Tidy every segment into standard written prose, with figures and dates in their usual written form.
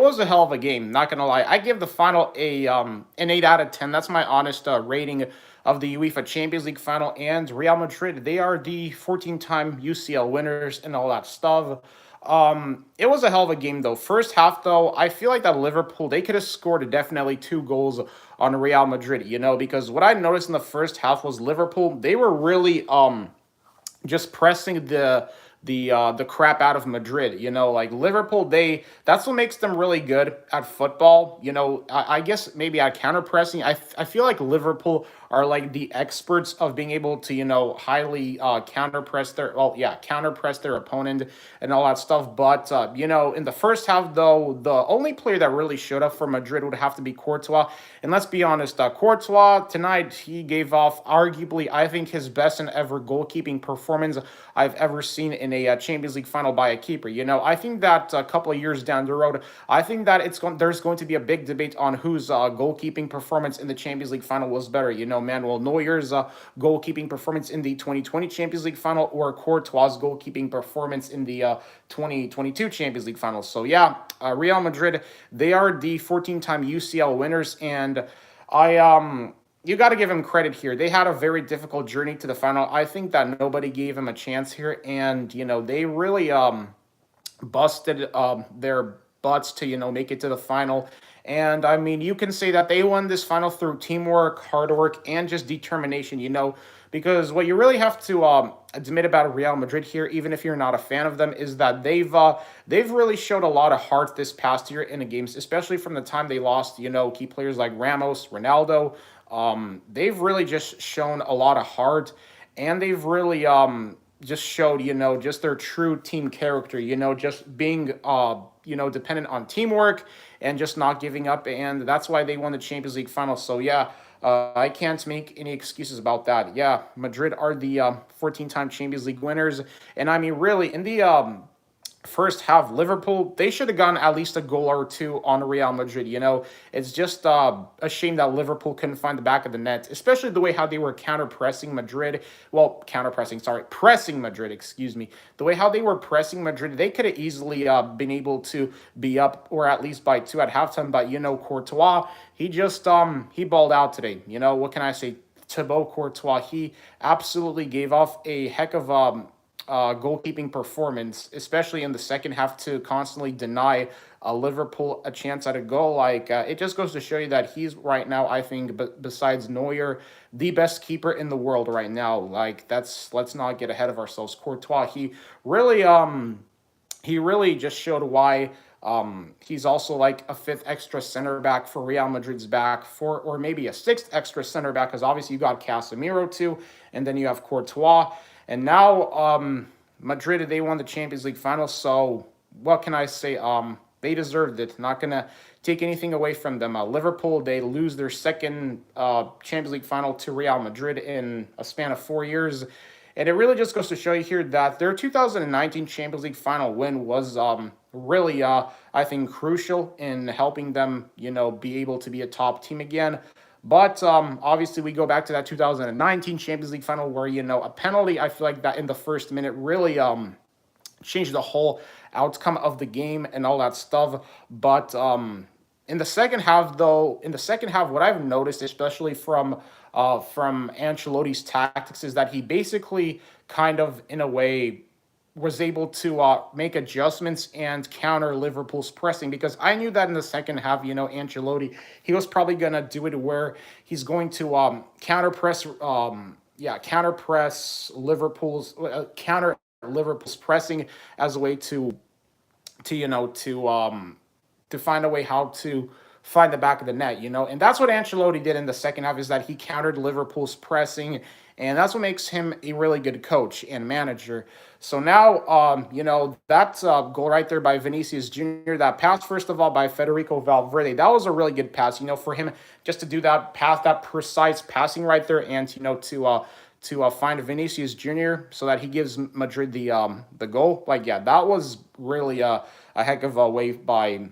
was a hell of a game. Not gonna lie, I give the final a an 8 out of 10. That's my honest rating of the UEFA Champions League final. And Real Madrid, they are the 14-time UCL winners and all that stuff. It was a hell of a game though. First half though, I feel like that Liverpool they could have scored definitely two goals on Real Madrid. Because what I noticed in the first half was Liverpool they were really just pressing the crap out of Madrid. Like Liverpool, that's what makes them really good at football. I guess maybe at counter pressing. I feel like Liverpool are like the experts of being able to highly counter press their opponent and all that stuff. But in the first half though, the only player that really showed up for Madrid would have to be Courtois. And let's be honest, Courtois tonight he gave off arguably I think his best and ever goalkeeping performance I've ever seen in a Champions League final by a keeper. I think that a couple of years down the road, I think that there's going to be a big debate on whose goalkeeping performance in the Champions League final was better. Manuel Neuer's goalkeeping performance in the 2020 Champions League final or Courtois' goalkeeping performance in the 2022 Champions League final. So yeah, Real Madrid, they are the 14-time UCL winners, and I you got to give him credit here. They had a very difficult journey to the final. I think that nobody gave him a chance here, and they really busted their butts to make it to the final. And I mean, you can say that they won this final through teamwork, hard work, and just determination. Because what you really have to admit about Real Madrid here, even if you're not a fan of them, is that they've really showed a lot of heart this past year in the games, especially from the time they lost key players like Ramos, Ronaldo. They've really just shown a lot of heart, and they've really just showed just their true team character. Just being dependent on teamwork and just not giving up, and that's why they won the Champions League final. So yeah, I can't make any excuses about that. Yeah, Madrid are the 14-time Champions League winners, and I mean really in the first half, Liverpool, they should have gotten at least a goal or two on Real Madrid. It's just a shame that Liverpool couldn't find the back of the net, especially the way how they were counter-pressing Madrid. Well, pressing Madrid, excuse me. The way how they were pressing Madrid, they could have easily been able to be up or at least by two at halftime. But, Courtois, he balled out today. What can I say? Thibaut Courtois, he absolutely gave off a heck of goalkeeping performance, especially in the second half, to constantly deny Liverpool a chance at a goal. Like it just goes to show you that he's right now, I think, besides Neuer, the best keeper in the world right now. Like let's not get ahead of ourselves. Courtois, he really just showed why. He's also like a fifth extra center back for Real Madrid's back, or maybe a sixth extra center back, because obviously you got Casemiro too, and then you have Courtois. And now Madrid, they won the Champions League final, so what can I say? They deserved it. Not going to take anything away from them. Liverpool, they lose their second Champions League final to Real Madrid in a span of 4 years. And it really just goes to show you here that their 2019 Champions League final win was really, I think, crucial in helping them, be able to be a top team again. But obviously, we go back to that 2019 Champions League final where, a penalty, I feel like that in the first minute really changed the whole outcome of the game and all that stuff. But in the second half, though, what I've noticed, especially from Ancelotti's tactics, is that he basically kind of, in a way, was able to make adjustments and counter Liverpool's pressing, because I knew that in the second half, Ancelotti, he was probably going to do it where he's going to counter press Liverpool's counter Liverpool's pressing as a way to find a way how to find the back of the net, and that's what Ancelotti did in the second half, is that he countered Liverpool's pressing, and that's what makes him a really good coach and manager. So now, that goal right there by Vinicius Jr., that pass, first of all, by Federico Valverde, that was a really good pass, for him just to do that pass, that precise passing right there, and, to find Vinicius Jr. so that he gives Madrid the goal. Like, yeah, that was really a heck of a way by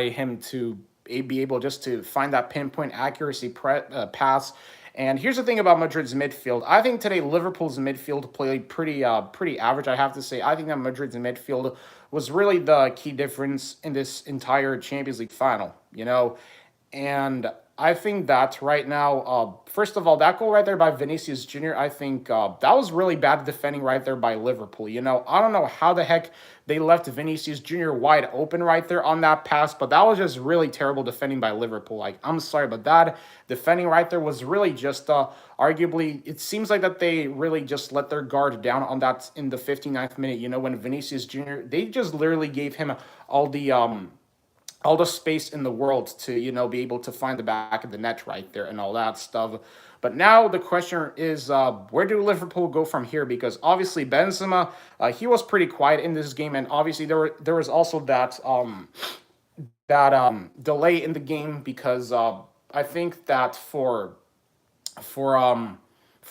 him to be able just to find that pinpoint accuracy pass. And here's the thing about Madrid's midfield. I think today Liverpool's midfield played pretty average, I have to say. I think that Madrid's midfield was really the key difference in this entire Champions League final. And I think that right now, first of all, that goal right there by Vinicius Jr., I think that was really bad defending right there by Liverpool. I don't know how the heck they left Vinicius Jr. wide open right there on that pass, but that was just really terrible defending by Liverpool. Like, I'm sorry, but that defending right there was really just arguably, it seems like that they really just let their guard down on that in the 59th minute, when Vinicius Jr., they just literally gave him all the all the space in the world to be able to find the back of the net right there and all that stuff. But now the question is, where do Liverpool go from here? Because obviously Benzema, he was pretty quiet in this game, and obviously there was also that delay in the game because I think that for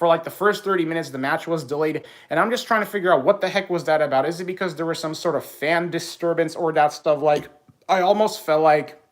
like the first 30 minutes the match was delayed, and I'm just trying to figure out what the heck was that about. Is it because there was some sort of fan disturbance or that stuff? Like, I almost felt like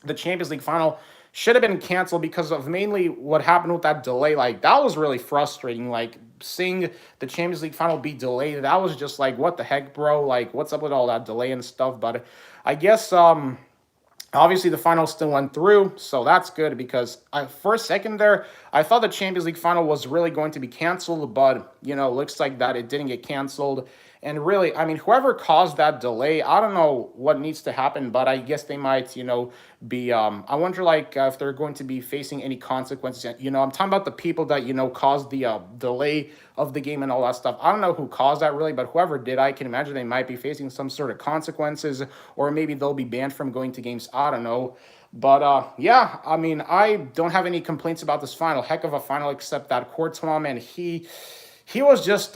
the Champions League final should have been canceled because of mainly what happened with that delay. Like, that was really frustrating. Like, seeing the Champions League final be delayed, that was just like, what the heck, bro? Like, what's up with all that delay and stuff? But I guess obviously the final still went through, so that's good because for a second there, I thought the Champions League final was really going to be canceled, but looks like that it didn't get canceled. And really, I mean, whoever caused that delay, I don't know what needs to happen, but I guess they might, be. I wonder, like, if they're going to be facing any consequences. I'm talking about the people that caused the delay of the game and all that stuff. I don't know who caused that really, but whoever did, I can imagine they might be facing some sort of consequences, or maybe they'll be banned from going to games. I don't know. But yeah, I mean, I don't have any complaints about this final. Heck of a final, except that Courtois, man, he was just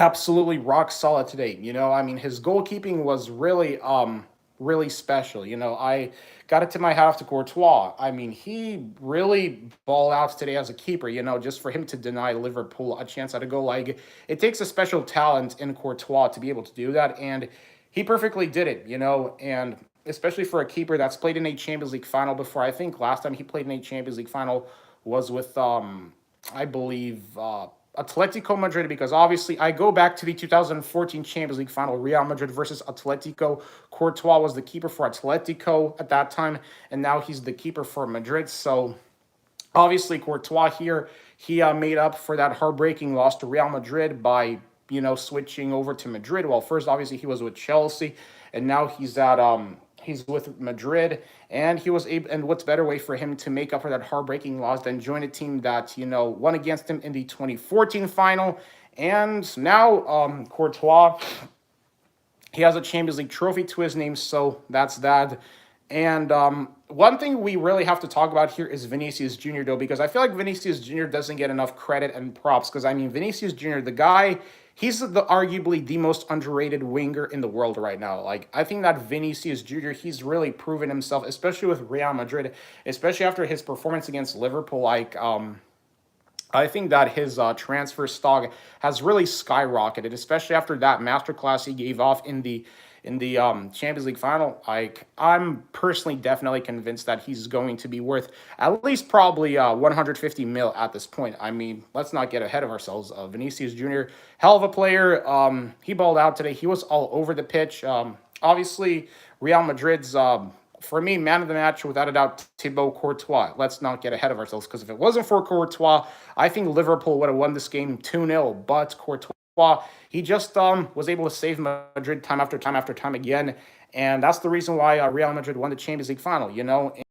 absolutely rock solid today. I mean, his goalkeeping was really special. I got to tip my hat off to Courtois. I mean, he really balled out today as a keeper. Just for him to deny Liverpool a chance at a goal, like, it takes a special talent in Courtois to be able to do that, and he perfectly did it. And especially for a keeper that's played in a Champions League final before. I think last time he played in a Champions League final was with I believe Atletico Madrid, because obviously I go back to the 2014 Champions League final, Real Madrid versus Atletico. Courtois was the keeper for Atletico at that time, and now he's the keeper for Madrid. So obviously Courtois here, he made up for that heartbreaking loss to Real Madrid by switching over to Madrid. Well, first obviously he was with Chelsea, and now he's with Madrid, and he was able. And what's better way for him to make up for that heartbreaking loss than join a team that won against him in the 2014 final, and now Courtois, he has a Champions League trophy to his name, so that's that. And one thing we really have to talk about here is Vinicius Jr., though, because I feel like Vinicius Jr. doesn't get enough credit and props. Because, I mean, Vinicius Jr., the guy, he's arguably the most underrated winger in the world right now. Like, I think that Vinicius Jr., he's really proven himself, especially with Real Madrid, especially after his performance against Liverpool. Like, I think that his transfer stock has really skyrocketed, especially after that masterclass he gave off in the Champions League final. Like, I'm personally definitely convinced that he's going to be worth at least probably 150 mil at this point. I mean, let's not get ahead of ourselves. Vinicius Jr., hell of a player. He balled out today. He was all over the pitch. Obviously, Real Madrid's for me, man of the match, without a doubt, Thibaut Courtois. Let's not get ahead of ourselves, because if it wasn't for Courtois, I think Liverpool would have won this game 2-0. But Courtois, he just was able to save Madrid time after time after time again. And that's the reason why Real Madrid won the Champions League final,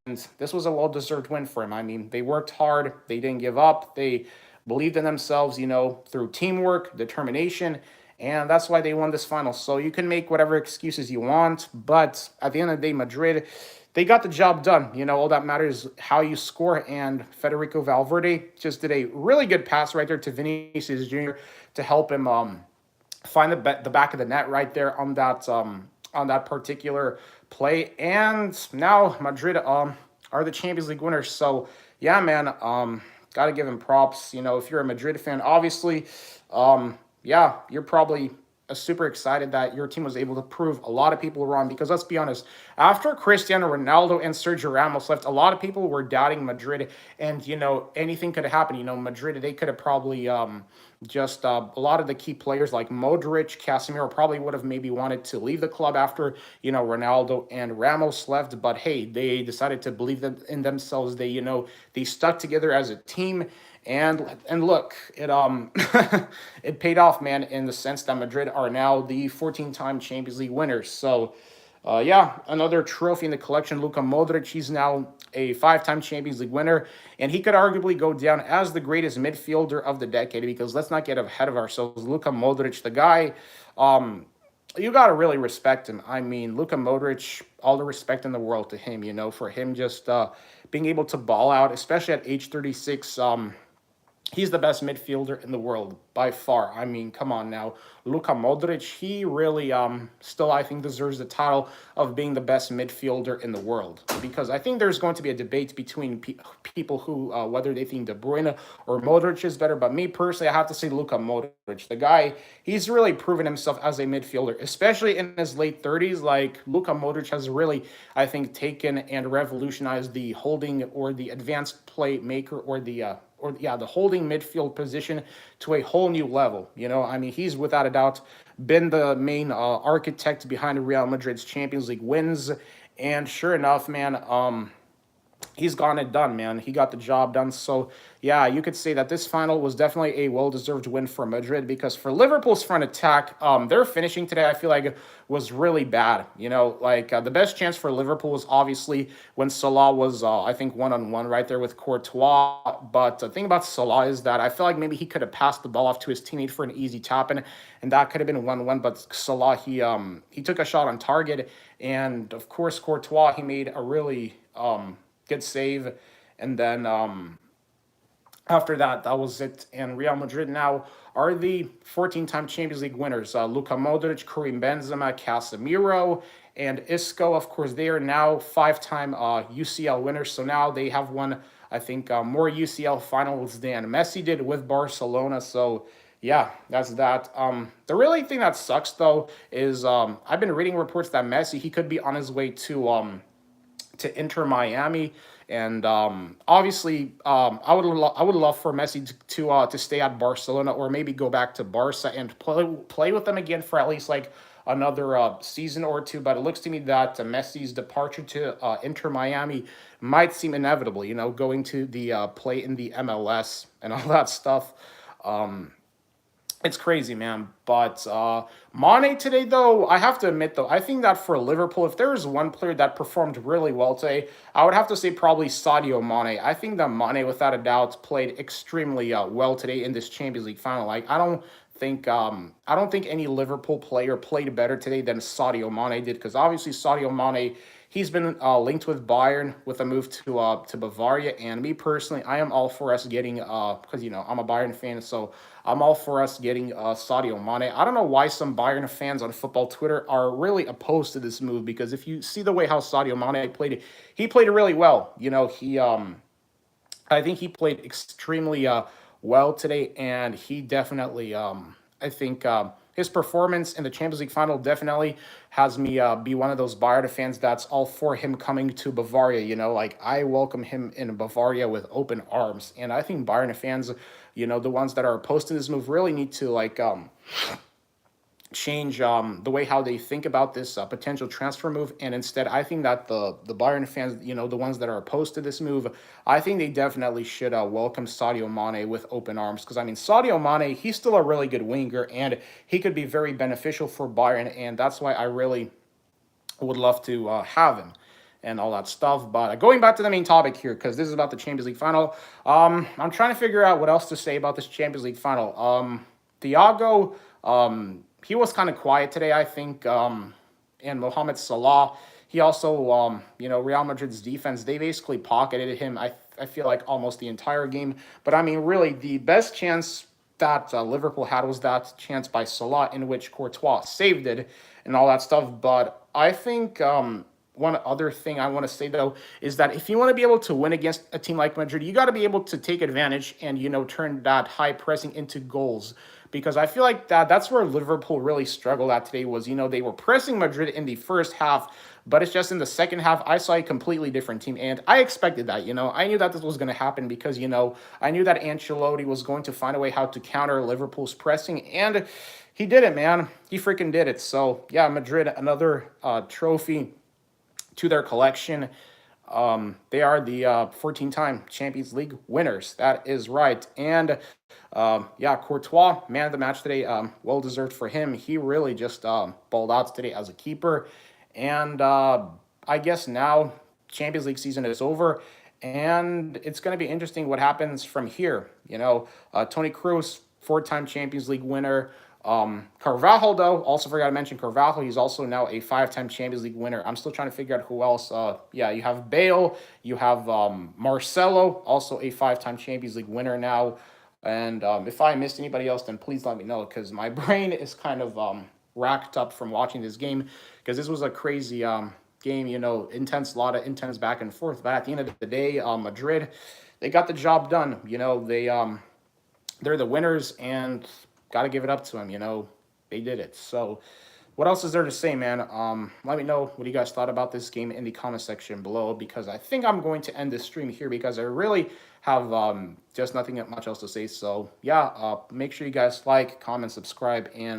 And this was a well-deserved win for him. I mean, they worked hard. They didn't give up. They believed in themselves, through teamwork, determination, and that's why they won this final. So you can make whatever excuses you want, but at the end of the day, Madrid, they got the job done. All that matters is how you score, and Federico Valverde just did a really good pass right there to Vinicius Jr. to help him find the back of the net right there on that particular play. And now Madrid are the Champions League winners. So yeah, man, got to give him props. If you're a Madrid fan, obviously, yeah, you're probably super excited that your team was able to prove a lot of people wrong, because let's be honest, after Cristiano Ronaldo and Sergio Ramos left, a lot of people were doubting Madrid, and anything could have happened. Madrid, they could have probably just a lot of the key players like Modric, Casemiro probably would have maybe wanted to leave the club after Ronaldo and Ramos left, but hey, they decided to believe in themselves. They stuck together as a team, and look, it it paid off, man, in the sense that Madrid are now the 14-time Champions League winners. So yeah, another trophy in the collection. Luka Modric, he's now a five-time Champions League winner, and he could arguably go down as the greatest midfielder of the decade because let's not get ahead of ourselves. Luka Modric, the guy, um, you got to really respect him. I mean, Luka Modric, all the respect in the world to him, for him just being able to ball out, especially at age 36. He's the best midfielder in the world by far. I mean, come on now. Luka Modric, he really still I think deserves the title of being the best midfielder in the world because I think there's going to be a debate between people who whether they think De Bruyne or Modric is better, but me personally I have to say Luka Modric. The guy, he's really proven himself as a midfielder, especially in his late 30s. Like Luka Modric has really I think taken and revolutionized the holding or the advanced playmaker or the holding midfield position to a whole new level. I mean, he's without a doubt been the main architect behind Real Madrid's Champions League wins. And sure enough, man, he's gotten it done, man. He got the job done. So, yeah, you could say that this final was definitely a well-deserved win for Madrid because for Liverpool's front attack, their finishing today, I feel like, was really bad. The best chance for Liverpool was obviously when Salah was, I think, one-on-one right there with Courtois. But the thing about Salah is that I feel like maybe he could have passed the ball off to his teammate for an easy tap-in, and that could have been 1-1. But Salah, he took a shot on target, and, of course, Courtois, he made a really good save, and then after that, that was it. And Real Madrid now are the 14-time Champions League winners. Luka Modric, Karim Benzema, Casemiro, and Isco. Of course, they are now five-time UCL winners. So now they have won, I think, more UCL finals than Messi did with Barcelona. So yeah, that's that. The really thing that sucks though is I've been reading reports that Messi he could be on his way to Inter Miami, and obviously I would love for Messi to stay at Barcelona or maybe go back to Barca and play with them again for at least like another season or two. But it looks to me that Messi's departure to Inter Miami might seem inevitable. Going to the play in the MLS and all that stuff. It's crazy, man. But Mane today, though, I have to admit, though, I think that for Liverpool, if there is one player that performed really well today, I would have to say probably Sadio Mane. I think that Mane, without a doubt, played extremely well today in this Champions League final. Like, I don't think any Liverpool player played better today than Sadio Mane did, because obviously Sadio Mane, he's been linked with Bayern with a move to Bavaria, and me personally, I am all for us getting because I'm a Bayern fan, so I'm all for us getting Sadio Mane. I don't know why some Bayern fans on football Twitter are really opposed to this move because if you see the way how Sadio Mane played, he played it really well. I think he played extremely well today, and he definitely, I think, his performance in the Champions League final definitely has me be one of those Bayern fans that's all for him coming to Bavaria. Like I welcome him in Bavaria with open arms, and I think Bayern fans, the ones that are opposed to this move, really need to change the way how they think about this potential transfer move. And instead, I think that the Bayern fans, the ones that are opposed to this move, I think they definitely should welcome Sadio Mane with open arms. Because, I mean, Sadio Mane, he's still a really good winger, and he could be very beneficial for Bayern. And that's why I really would love to have him and all that stuff. But going back to the main topic here, because this is about the Champions League final, I'm trying to figure out what else to say about this Champions League final. Thiago, he was kind of quiet today, I think. And Mohamed Salah, he also, Real Madrid's defense, they basically pocketed him, I feel like, almost the entire game. But, I mean, really, the best chance that Liverpool had was that chance by Salah in which Courtois saved it and all that stuff. But I think one other thing I want to say, though, is that if you want to be able to win against a team like Madrid, you got to be able to take advantage and, turn that high pressing into goals. because I feel like that's where Liverpool really struggled at today was, they were pressing Madrid in the first half, but it's just in the second half, I saw a completely different team. And I expected that, I knew that this was going to happen because, I knew that Ancelotti was going to find a way how to counter Liverpool's pressing. And he did it, man. He freaking did it. So, yeah, Madrid, another trophy to their collection. They are the 14-time Champions League winners. That is right. And yeah, Courtois, man of the match today. Well deserved for him. He really just balled out today as a keeper. And I guess now Champions League season is over, and it's going to be interesting what happens from here. Tony Kroos, four-time Champions League winner. Carvalho, though, also forgot to mention Carvalho. He's also now a five-time Champions League winner. I'm still trying to figure out who else. Yeah, you have Bale, you have Marcelo, also a five-time Champions League winner now. And if I missed anybody else, then please let me know because my brain is kind of racked up from watching this game because this was a crazy game, intense, a lot of intense back and forth. But at the end of the day, Madrid, they got the job done. They're the winners, and got to give it up to them. They did it. So, what else is there to say, man? Let me know what you guys thought about this game in the comment section below, because I think I'm going to end this stream here because I really have just nothing much else to say. So, yeah, make sure you guys like, comment, subscribe, and